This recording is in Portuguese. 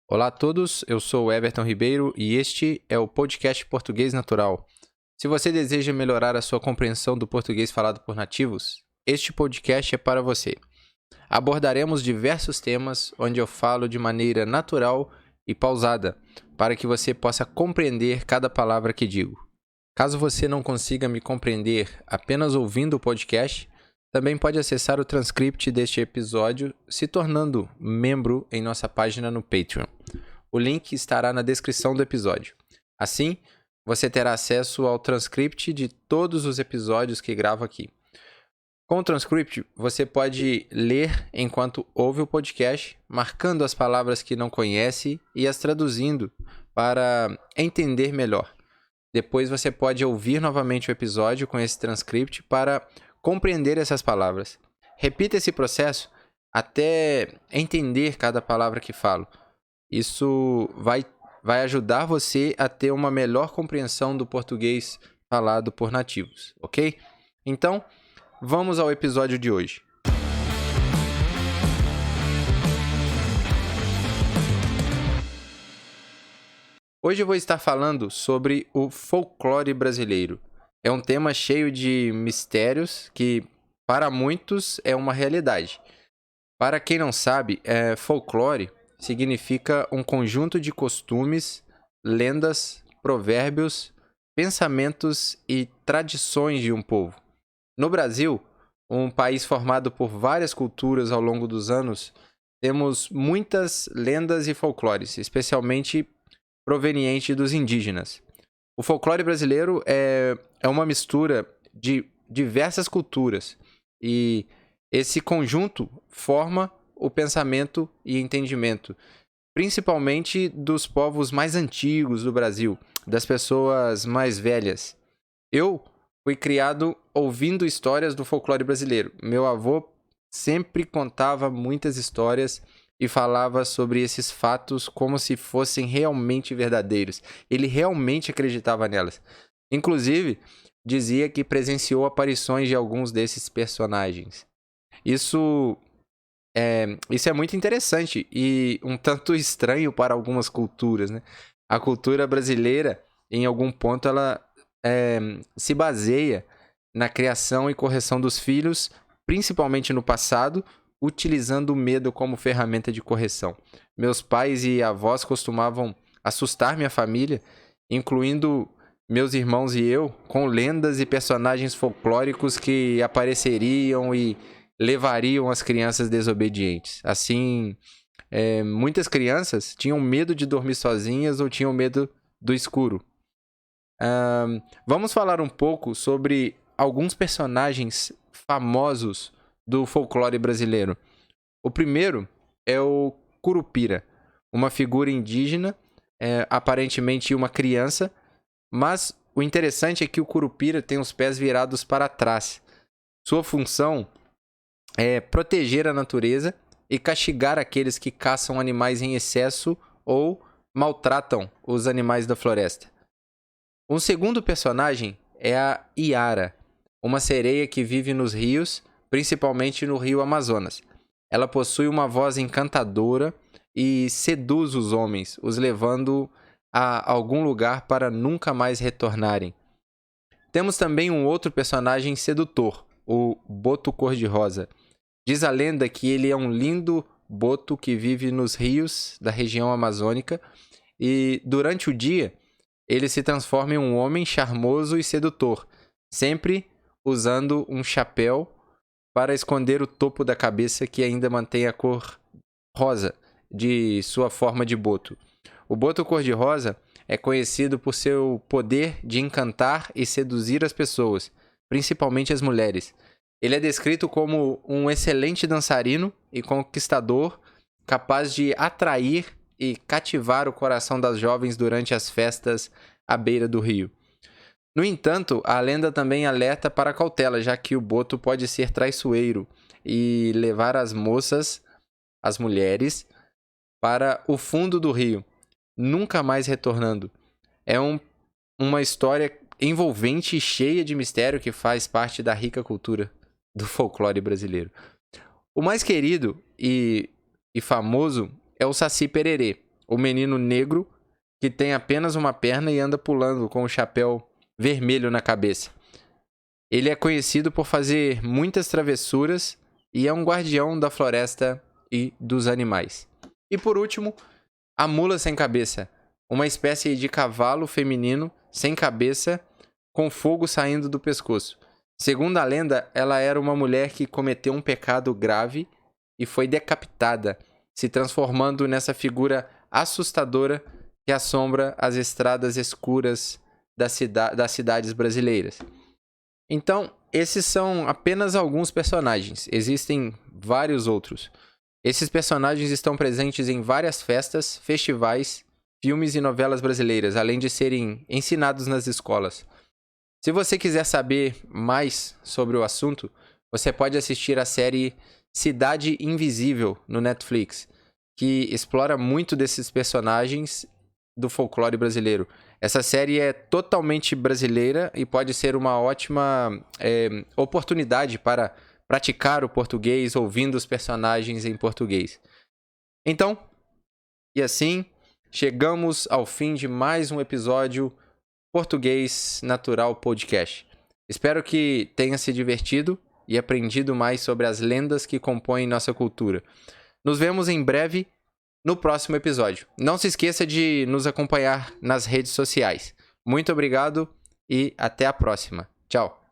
Olá a todos, eu sou o Everton Ribeiro e este é o podcast Português Natural. Se você deseja melhorar a sua compreensão do português falado por nativos, este podcast é para você. Abordaremos diversos temas onde eu falo de maneira natural e pausada, para que você possa compreender cada palavra que digo. Caso você não consiga me compreender apenas ouvindo o podcast, também pode acessar o transcript deste episódio se tornando membro em nossa página no Patreon. O link estará na descrição do episódio. Assim, você terá acesso ao transcript de todos os episódios que gravo aqui. Com o transcript, você pode ler enquanto ouve o podcast, marcando as palavras que não conhece e as traduzindo para entender melhor. Depois você pode ouvir novamente o episódio com esse transcript para compreender essas palavras. Repita esse processo até entender cada palavra que falo. Isso vai ajudar você a ter uma melhor compreensão do português falado por nativos, ok? Então, vamos ao episódio de hoje. Hoje eu vou estar falando sobre o folclore brasileiro. É um tema cheio de mistérios que, para muitos, é uma realidade. Para quem não sabe, folclore significa um conjunto de costumes, lendas, provérbios, pensamentos e tradições de um povo. No Brasil, um país formado por várias culturas ao longo dos anos, temos muitas lendas e folclores, especialmente proveniente dos indígenas. O folclore brasileiro é uma mistura de diversas culturas e esse conjunto forma o pensamento e entendimento, principalmente dos povos mais antigos do Brasil, das pessoas mais velhas. Eu fui criado ouvindo histórias do folclore brasileiro. Meu avô sempre contava muitas histórias e falava sobre esses fatos como se fossem realmente verdadeiros. Ele realmente acreditava nelas. Inclusive, dizia que presenciou aparições de alguns desses personagens. Isso é muito interessante e um tanto estranho para algumas culturas, né? A cultura brasileira, em algum ponto, ela se baseia na criação e correção dos filhos, principalmente no passado, utilizando o medo como ferramenta de correção. Meus pais e avós costumavam assustar minha família, incluindo meus irmãos e eu, com lendas e personagens folclóricos que apareceriam e levariam as crianças desobedientes. Assim, muitas crianças tinham medo de dormir sozinhas ou tinham medo do escuro. Vamos falar um pouco sobre alguns personagens famosos do folclore brasileiro. O primeiro é o Curupira, uma figura indígena, aparentemente uma criança, mas o interessante é que o Curupira tem os pés virados para trás. Sua função é proteger a natureza e castigar aqueles que caçam animais em excesso ou maltratam os animais da floresta. Um segundo personagem é a Iara, uma sereia que vive nos rios, principalmente no rio Amazonas. Ela possui uma voz encantadora e seduz os homens, os levando a algum lugar para nunca mais retornarem. Temos também um outro personagem sedutor, o Boto Cor-de-Rosa. Diz a lenda que ele é um lindo boto que vive nos rios da região amazônica e, durante o dia, ele se transforma em um homem charmoso e sedutor, sempre usando um chapéu para esconder o topo da cabeça que ainda mantém a cor rosa de sua forma de boto. O boto cor-de-rosa é conhecido por seu poder de encantar e seduzir as pessoas, principalmente as mulheres. Ele é descrito como um excelente dançarino e conquistador, capaz de atrair e cativar o coração das jovens durante as festas à beira do rio. No entanto, a lenda também alerta para a cautela, já que o boto pode ser traiçoeiro e levar as moças, as mulheres, para o fundo do rio, nunca mais retornando. É uma história envolvente e cheia de mistério que faz parte da rica cultura do folclore brasileiro. O mais querido e famoso é o Saci Pererê, o menino negro que tem apenas uma perna e anda pulando com o chapéu vermelho na cabeça. Ele é conhecido por fazer muitas travessuras e é um guardião da floresta e dos animais. E por último, a mula sem cabeça, uma espécie de cavalo feminino sem cabeça com fogo saindo do pescoço. Segundo a lenda, ela era uma mulher que cometeu um pecado grave e foi decapitada, se transformando nessa figura assustadora que assombra as estradas escuras das cidades brasileiras. Então, esses são apenas alguns personagens. Existem vários outros. Esses personagens estão presentes em várias festas, festivais, filmes e novelas brasileiras, além de serem ensinados nas escolas. Se você quiser saber mais sobre o assunto, você pode assistir a série Cidade Invisível no Netflix, que explora muito desses personagens do folclore brasileiro. Essa série é totalmente brasileira e pode ser uma ótima oportunidade para praticar o português ouvindo os personagens em português. Então, e assim, chegamos ao fim de mais um episódio Português Natural Podcast. Espero que tenha se divertido e aprendido mais sobre as lendas que compõem nossa cultura. Nos vemos em breve no próximo episódio. Não se esqueça de nos acompanhar nas redes sociais. Muito obrigado e até a próxima. Tchau!